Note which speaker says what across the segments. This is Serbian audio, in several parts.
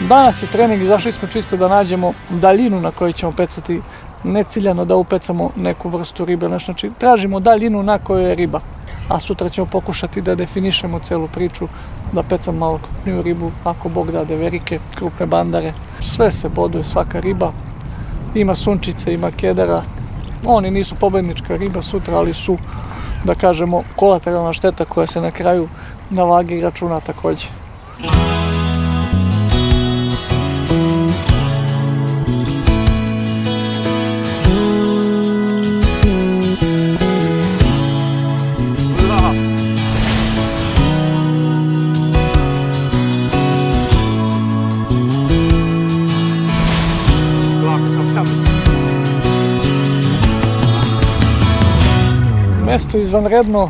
Speaker 1: Danas je trening, izašli smo čisto da nađemo daljinu na kojoj ćemo pecati, ne ciljano da upecamo neku vrstu ribe, znači tražimo daljinu na kojoj je riba, a sutra ćemo pokušati da definišemo celu priču, da pecam malo krupniju ribu, ako Bog da, deverike, krupne bandare, sve se boduje, svaka riba, ima sunčice, ima kedara, oni nisu pobednička riba sutra, ali su, da kažemo, kolateralna šteta koja se na kraju na vagi računa takođe. Mesto izvanredno,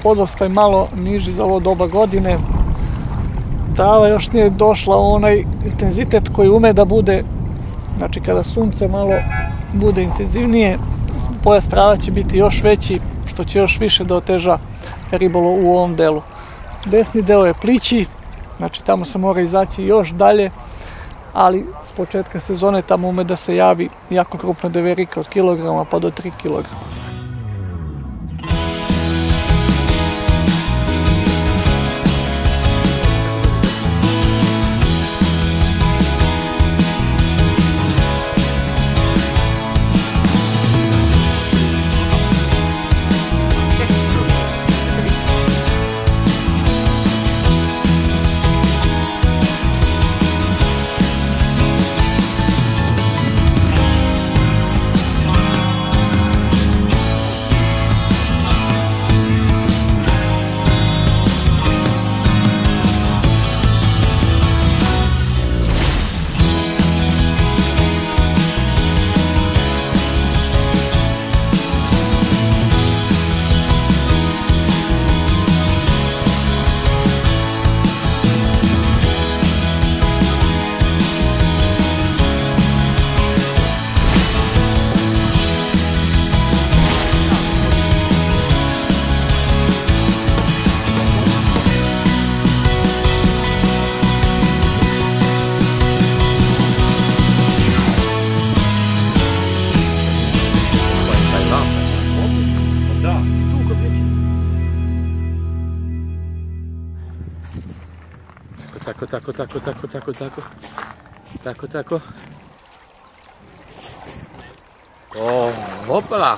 Speaker 1: vodostaj malo niži za ovo doba godine, trava još nije došla u onaj intenzitet koji ume da bude, znači kada sunce malo bude intenzivnije, pojas trava će biti još veći, što će još više da oteža ribolov u ovom delu. Desni deo je plići, znači tamo se mora izaći još dalje, ali s početka sezone tamo ume da se javi jako krupna deverika od kilograma pa do 3 kilograma.
Speaker 2: Tako. O, hopala!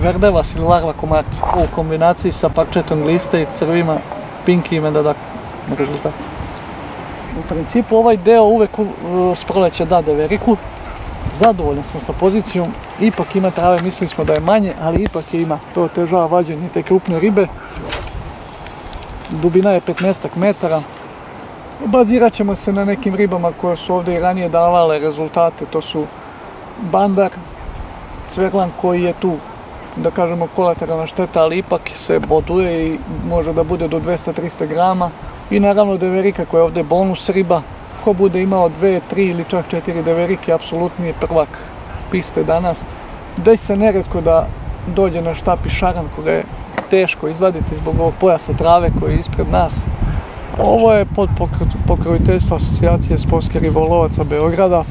Speaker 1: Verdeva silvarva komad u kombinaciji sa parčetom gliste i crvima pinki i medadak rezultat. U principu ovaj deo uvek s proleća da deveriku. Zadovoljan sam sa pozicijom, ipak ima trave, mislili smo da je manje, ali ipak je ima. To otežava vađenje te krupne ribe. Dubina je 15 metara. Bazirat ćemo se na nekim ribama koje su ovde i ranije davale rezultate. To su bandar, cverlan koji je tu, da kažemo, kolateralna šteta, ali ipak se boduje i može da bude do 200-300 grama. I naravno deverika koja je ovde bonus riba. Ko bude imao 2, 3 ili čak 4 deverike, apsolutni je prvak piste danas. Desi se neretko da dođe na štap i šaran koga je teško izvaditi zbog ovog pojasa trave koji je ispred nas. Ovo je pod pokroviteljstvo Asocijacije sportskih ribolovaca Beograda.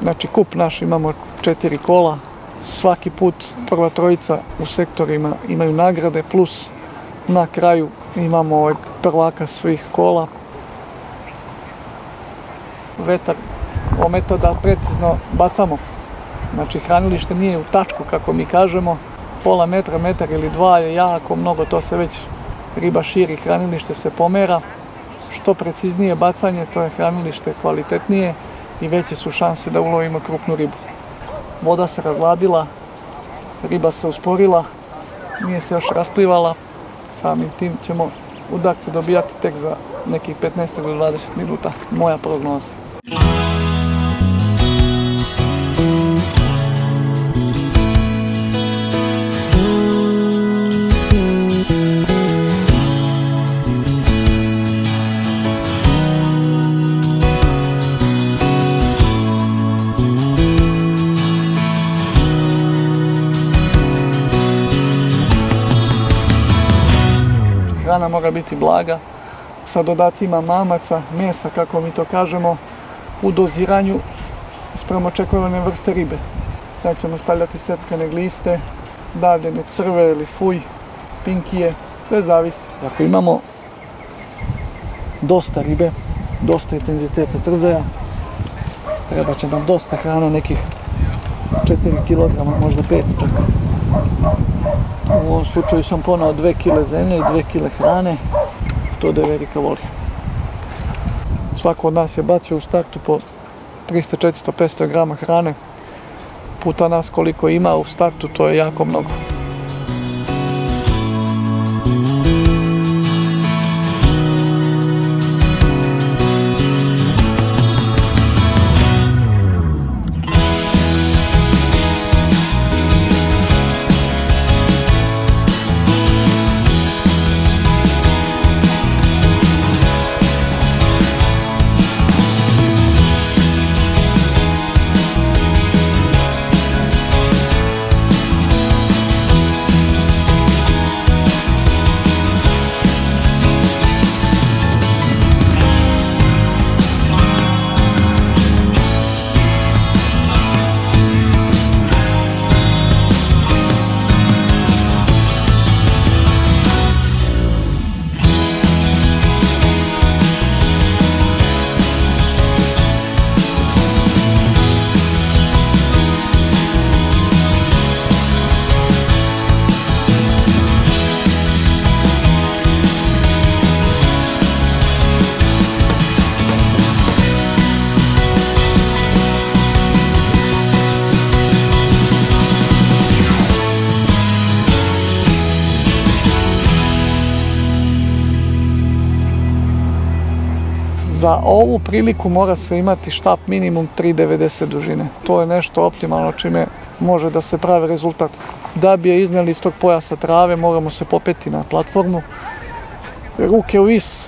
Speaker 1: Znači kup naš imamo 4 kola. Svaki put prva trojica u sektorima imaju nagrade, plus na kraju imamo prvaka svih kola. Vetar ometa da precizno bacamo. Znači hranilište nije u tačku kako mi kažemo. Pola metra, metar ili dva je jako mnogo, to se već riba širi, hranilište se pomera. Što preciznije bacanje, to je hranilište kvalitetnije i veće su šanse da ulovimo krupnu ribu. Voda se razladila, riba se usporila, nije se još rasplivala. Samim tim ćemo udarce dobijati tek za nekih 15 do 20 minuta. Moja prognoza. Hrana mora biti blaga, sa dodacima mamaca, mesa, kako mi to kažemo, u doziranju sprem očekivane vrste ribe. Da ćemo stavljati seckane gliste, davljene crve ili fuj, pinkije, sve zavisi. Ako imamo dosta ribe, dosta intenziteta trzaja, treba će nam dosta hrana, nekih 4 kg, možda 5 čak. U ovom slučaju sam ponao 2 kg zemlje i 2 kg hrane, to Deverika voli. Svako od nas je bacio u startu po 300, 400, 500 grama hrane. Puta nas koliko ima u startu, to je jako mnogo. Za ovu priliku mora se imati štap minimum 3,90 dužine. To je nešto optimalno čime može da se pravi rezultat. Da bi je iznijeli iz tog pojasa trave, moramo se popeti na platformu, ruke u vis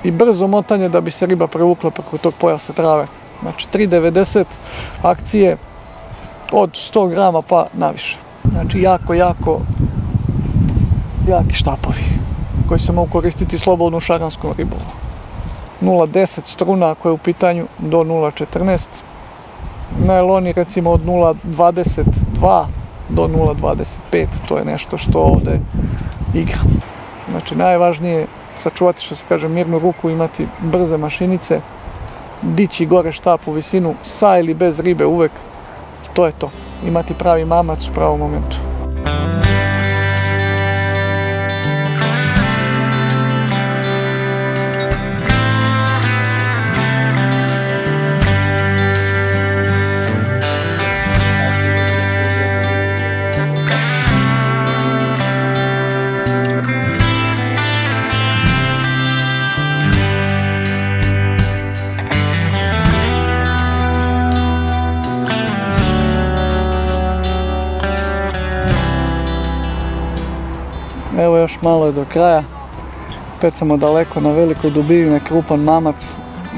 Speaker 1: i brzo motanje da bi se riba prevukla preko tog pojasa trave. Znači 3,90 akcije od 100 grama pa naviše. Znači jako jaki štapovi koji se mogu koristiti slobodno u šaranskom ribolovu. 0,10 struna ako je u pitanju do 0,14. Najloni recimo od 0,22 do 0,25, to je nešto što ovdje igra. Znači najvažnije je sačuvati, što se kaže, mirnu ruku, imati brze mašinice, dići gore štap u visinu, sa ili bez ribe uvek, to je to. Imati pravi mamac u pravom momentu. Evo još malo je do kraja, pecamo daleko na velikoj dubini, na krupan mamac,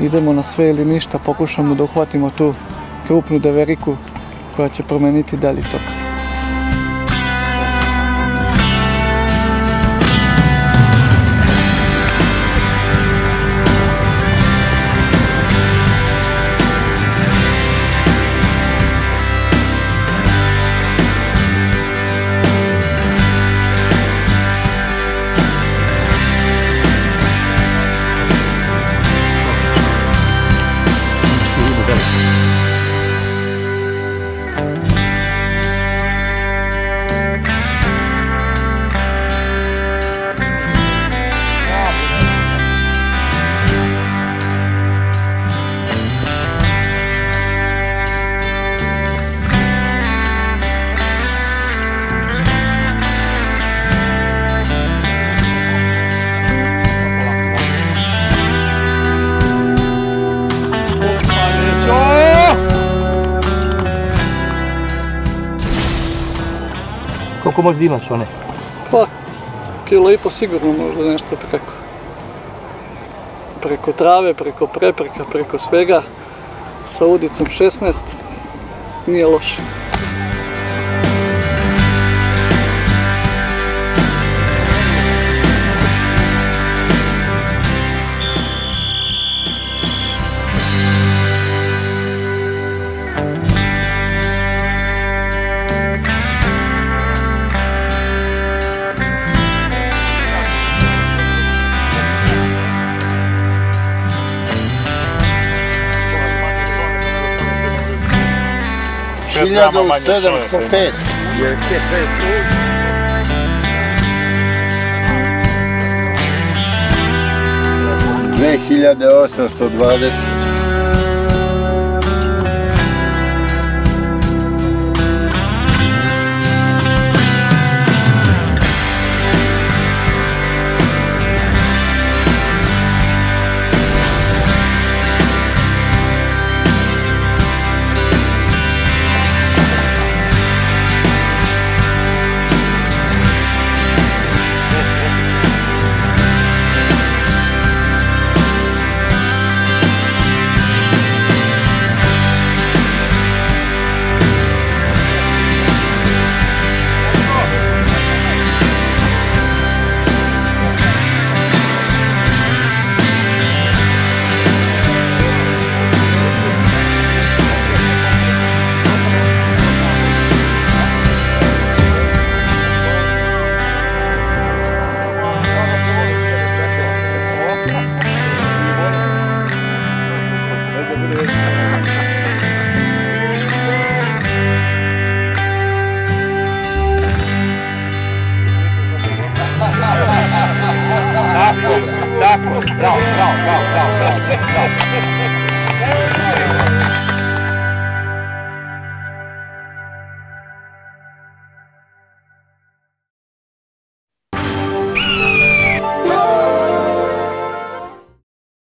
Speaker 1: idemo na sve ili ništa, pokušamo da uhvatimo tu krupnu deveriku koja će promeniti dalje tok.
Speaker 2: Koliko možda imaš one?
Speaker 1: Pa, kilo i po sigurno možda nešto preko. Preko trave, preko prepreka, preko svega. Sa udicom 16. Nije loše.
Speaker 3: Hiljadu 705. 2820.
Speaker 2: Tako, bravo.